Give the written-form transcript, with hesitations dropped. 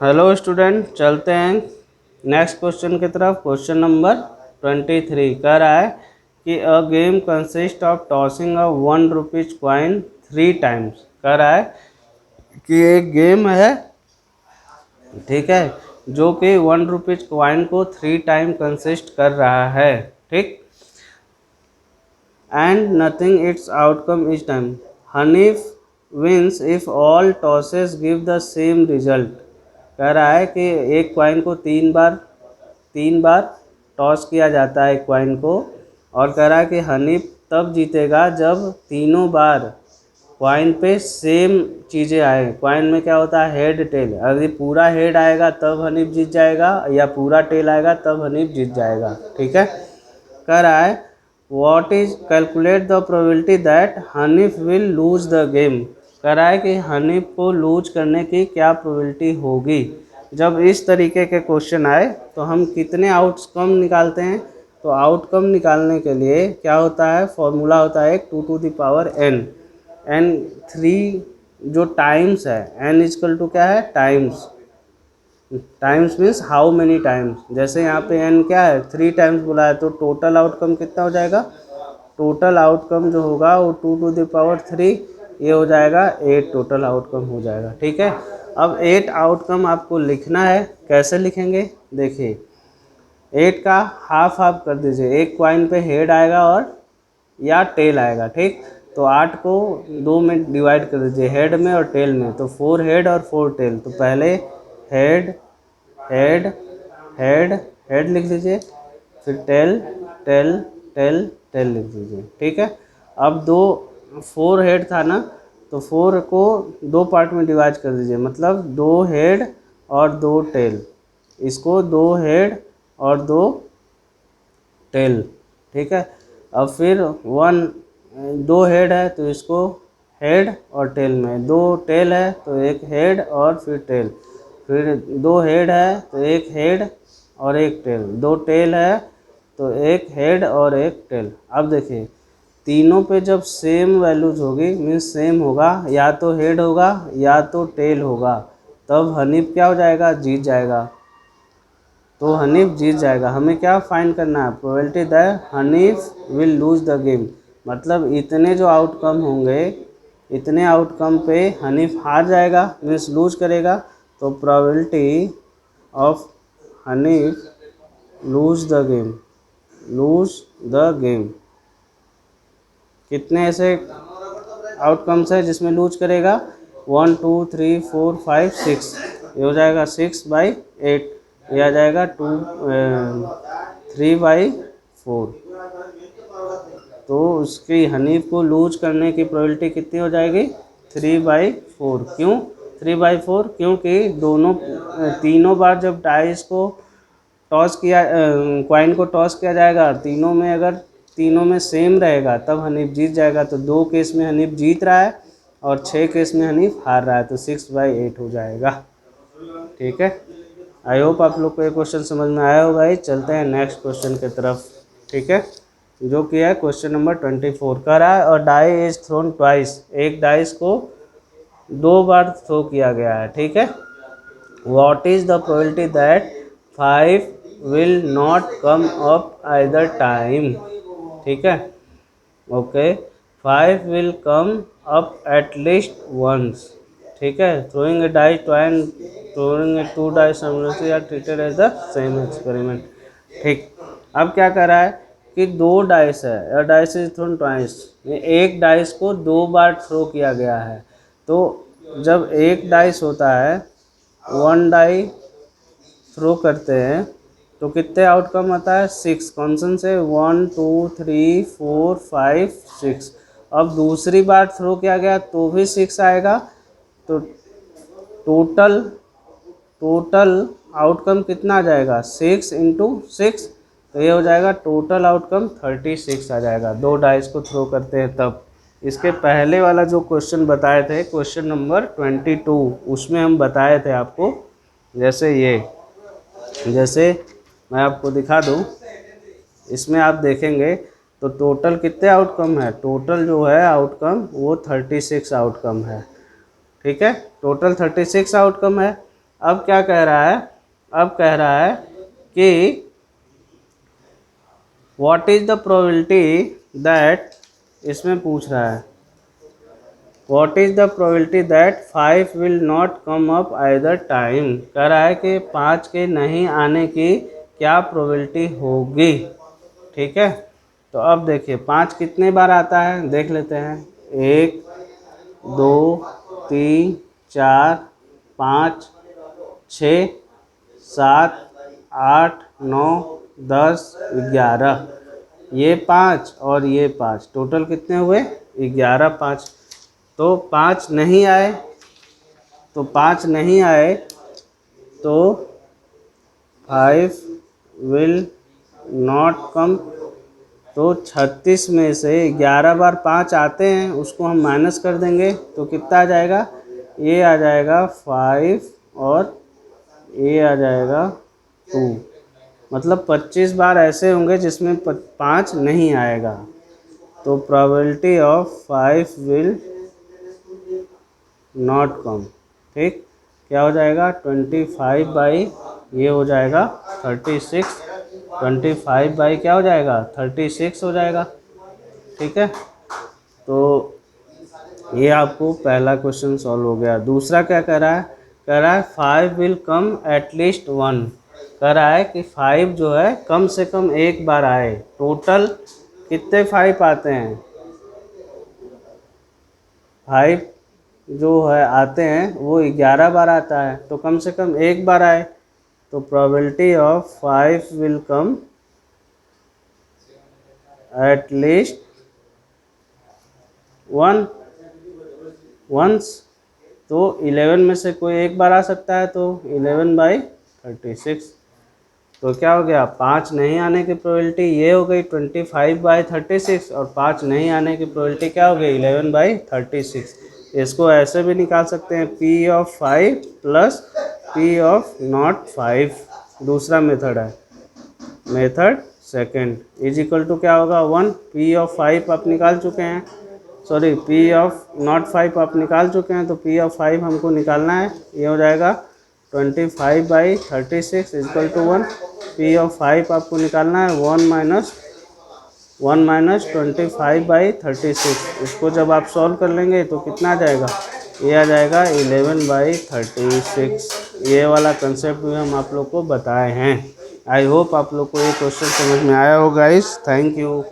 Hello student, चलते हैं next question की तरफ। क्वेश्चन नंबर 23 कह रहा है कि a game consist of tossing a 1 rupees coin 3 times. कह रहा है कि एक गेम है, ठीक है, जो कि 1 रुपीज कॉइन को 3 टाइम कंसिस्ट कर रहा है, ठीक। And nothing its outcome each time. Hanif wins if all tosses give the same result. कह रहा है कि एक कॉइन को तीन बार टॉस किया जाता है एक कॉइन को, और कह रहा है कि हनीफ तब जीतेगा जब तीनों बार कॉइन पे सेम चीज़ें आए। कॉइन में क्या होता है, हेड टेल। अगर पूरा हेड आएगा तब हनीफ जीत जाएगा, या पूरा टेल आएगा तब हनीफ जीत जाएगा, ठीक है। कह रहा है what is calculate the probability that Hanif will lose the game. कह रहा है कि हनीफ को लूज करने की क्या प्रोबेबिलिटी होगी। जब इस तरीके के क्वेश्चन आए तो हम कितने आउटकम निकालते हैं। तो आउटकम निकालने के लिए क्या होता है, फॉर्मूला होता है 2 to the power n। N 3 जो टाइम्स है, n इजकल टू क्या है, times. Times means how many times. जैसे यहाँ पे n क्या है, 3 टाइम्स बोला है, तो टोटल आउटकम कितना हो जाएगा। टोटल आउटकम जो होगा वो 2 टू द पावर 3, ये हो जाएगा 8 टोटल आउटकम हो जाएगा, ठीक है। अब 8 आउटकम आपको लिखना है। कैसे लिखेंगे, देखिए 8 का हाफ हाफ कर दीजिए। एक कॉइन पे हेड आएगा और या टेल आएगा, ठीक। तो 8 को 2 में डिवाइड कर दीजिए, हेड में और टेल में। तो 4 हेड और 4 टेल। तो पहले हेड हेड हेड हेड लिख दीजिए, फिर टेल टेल टेल टेल लिख दीजिए, ठीक है। अब 4 हेड था ना, तो 4 को 2 पार्ट में डिवाइड कर दीजिए, मतलब 2 हेड और 2 टेल। इसको 2 हेड और 2 टेल, ठीक है। अब फिर 2 हेड है तो इसको हेड और टेल में, 2 टेल है तो एक हेड और फिर टेल, फिर 2 हेड है तो एक हेड और एक टेल, 2 टेल है तो एक हेड और एक टेल। अब देखिए तीनों पे जब सेम वैल्यूज होगी, मीन्स सेम होगा, या तो हेड होगा या तो टेल होगा, तब हनीफ क्या हो जाएगा, जीत जाएगा। तो हनीफ जीत जाएगा। हमें क्या फाइंड करना है, probability that Hanif will lose the game. मतलब इतने जो आउटकम होंगे, इतने आउटकम पे हनीफ हार जाएगा, मीन्स लूज करेगा। तो probability of Hanif lose the game, lose the game, कितने ऐसे आउटकम्स है जिसमें लूज करेगा, 1 2 3 4 5 6। ये हो जाएगा 6/8, ये आ जाएगा 3/4। तो उसकी हनीफ को लूज करने की प्रोबेबिलिटी कितनी हो जाएगी, 3/4। क्यों 3/4, क्योंकि तीनों बार जब डाइस को टॉस किया, कॉइन को टॉस किया जाएगा, तीनों में सेम रहेगा तब हनीफ जीत जाएगा। तो 2 केस में हनीफ जीत रहा है और 6 केस में हनीफ हार रहा है, तो 6/8 हो जाएगा, ठीक है। आई होप आप लोग को ये क्वेश्चन समझ में आया होगा। ही चलते हैं नेक्स्ट क्वेश्चन की तरफ, ठीक है, जो कि है क्वेश्चन नंबर 24। कह रहा है और डाई इज थ्रोन ट्वाइस। एक डाइस को 2 बार थ्रो किया गया है, ठीक है। What is the probability that 5 will not come up either time, ठीक है। Okay, 5 will come up at least once, ठीक है। Throwing a dice twice, throwing a 2 dice simultaneously are treated as the same experiment, ठीक। अब क्या कर रहा है कि 2 डाइस है, डाइस इज थ्रोन ट्वाइस। एक डाइस को 2 बार थ्रो किया गया है। तो जब एक डाइस होता है, 1 डाई थ्रो करते हैं तो कितने आउटकम आता है, 6। कौन से 1 2 3 4 5 6। अब दूसरी बार थ्रो किया गया तो भी 6 आएगा। तो टोटल आउटकम कितना आ जाएगा, 6 इंटू 6। तो ये हो जाएगा टोटल आउटकम 36 आ जाएगा, 2 डाइस को थ्रो करते हैं तब। इसके पहले वाला जो क्वेश्चन बताए थे, क्वेश्चन नंबर 22, उसमें हम बताए थे आपको, जैसे मैं आपको दिखा दूं, इसमें आप देखेंगे तो टोटल कितने आउटकम है, टोटल जो है आउटकम वो 36 आउटकम है, ठीक है। टोटल 36 आउटकम है। अब क्या कह रहा है, अब कह रहा है कि what is the probability that, इसमें पूछ रहा है what is the probability that 5 will not come up either time. कह रहा है कि 5 के नहीं आने की क्या प्रोबेबिलिटी होगी। ठीक है, तो अब देखिए 5 कितने बार आता है देख लेते हैं। 1 2 3 4 5 6 7 8 9 10 11, ये 5 और ये 5, टोटल कितने हुए 11। 5 तो 5 नहीं आए, तो 5 नहीं आए तो 5 विल नॉट कम। तो 36 में से 11 बार 5 आते हैं, उसको हम माइनस कर देंगे तो कितना आ जाएगा, ये आ जाएगा 5 और ये आ जाएगा 2। मतलब 25 बार ऐसे होंगे जिसमें 5 नहीं आएगा। तो प्रोबेबिलिटी ऑफ 5 विल नॉट कम, ठीक, क्या हो जाएगा 25 बाई, ये हो जाएगा 36, 25 बाई क्या हो जाएगा 36 हो जाएगा। ठीक है, तो ये आपको पहला क्वेश्चन सॉल्व हो गया। दूसरा क्या कह रहा है, कह रहा है 5 विल कम एटलीस्ट 1। कह रहा है कि 5 जो है कम से कम एक बार आए। टोटल कितने 5 आते हैं, 5 जो है आते हैं वो 11 बार आता है, तो कम से कम एक बार आए। तो probability of 5 will come at least 1 once. तो 11 में से कोई एक बार आ सकता है, तो 11/36। तो क्या हो गया, 5 नहीं आने की प्रोबेबिलिटी ये हो गई 25/36, और 5 नहीं आने की प्रोबेबिलिटी क्या हो गई 11/36। इसको ऐसे भी निकाल सकते हैं, P of 5 plus P of not 5, दूसरा मेथड है, method second, is equal to क्या होगा 1। P ऑफ 5 आप निकाल चुके हैं, सॉरी P ऑफ नॉट 5 आप निकाल चुके हैं, तो P ऑफ 5 हमको निकालना है। ये हो जाएगा 25/36 इक्वल टू 1। P ऑफ 5 आपको निकालना है 1 माइनस 25/36। इसको जब आप सॉल्व कर लेंगे तो कितना आ जाएगा, ये आ जाएगा 11/36। ये वाला कंसेप्ट भी हम आप लोग को बताए हैं। आई होप आप लोग को ये क्वेश्चन समझ में आया होगा गाइस। Thank you.